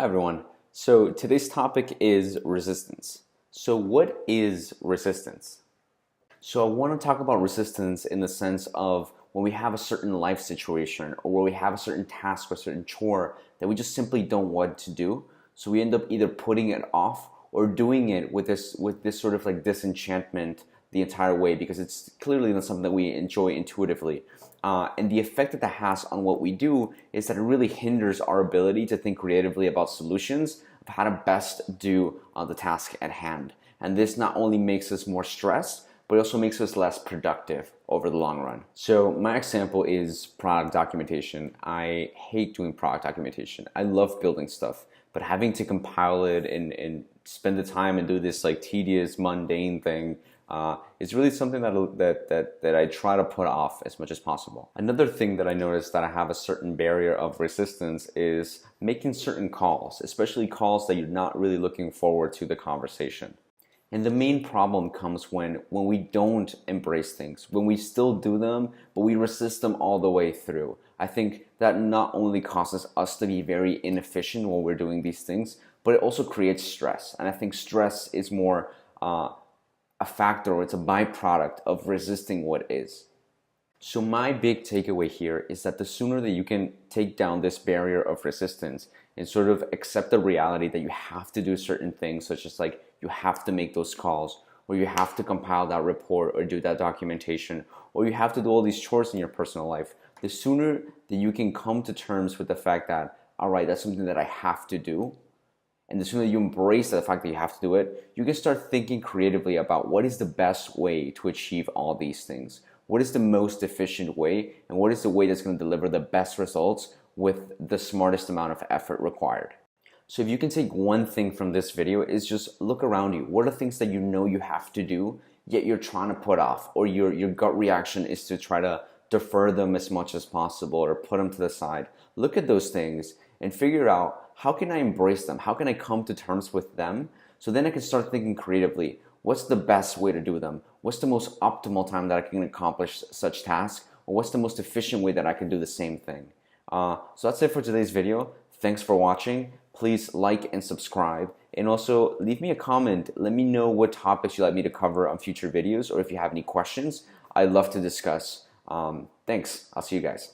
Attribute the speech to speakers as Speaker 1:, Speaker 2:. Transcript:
Speaker 1: Hi everyone. So today's topic is resistance. So what is resistance? So I want to talk about resistance in the sense of when we have a certain life situation or where we have a certain task or a certain chore that we just simply don't want to do. So we end up either putting it off or doing it with this sort of like disenchantment the entire way because it's clearly not something that we enjoy intuitively. And the effect that has on what we do is that it really hinders our ability to think creatively about solutions of how to best do the task at hand. And this not only makes us more stressed, but it also makes us less productive over the long run. So my example is product documentation. I hate doing product documentation. I love building stuff, but having to compile it and spend the time and do this like tedious, mundane thing is really something that I try to put off as much as possible. Another thing that I noticed that I have a certain barrier of resistance is making certain calls, especially calls that you're not really looking forward to the conversation. And the main problem comes when we don't embrace things, when we still do them, but we resist them all the way through. I think that not only causes us to be very inefficient when we're doing these things, but it also creates stress. And I think stress is more a factor, or it's a byproduct of resisting what is. So my big takeaway here is that the sooner that you can take down this barrier of resistance and sort of accept the reality that you have to do certain things, such as like you have to make those calls, or you have to compile that report or do that documentation, or you have to do all these chores in your personal life, the sooner that you can come to terms with the fact that, all right, that's something that I have to do, and the sooner you embrace the fact that you have to do it, you can start thinking creatively about what is the best way to achieve all these things. What is the most efficient way, and what is the way that's going to deliver the best results with the smartest amount of effort required? So if you can take one thing from this video, is just look around you. What are things that you know you have to do, yet you're trying to put off, or your gut reaction is to try to defer them as much as possible or put them to the side? Look at those things and figure out, how can I embrace them? How can I come to terms with them? So then I can start thinking creatively. What's the best way to do them? What's the most optimal time that I can accomplish such tasks? Or what's the most efficient way that I can do the same thing? So that's it for today's video. Thanks for watching. Please like and subscribe. And also leave me a comment. Let me know what topics you'd like me to cover on future videos, or if you have any questions, I'd love to discuss. Thanks. I'll see you guys.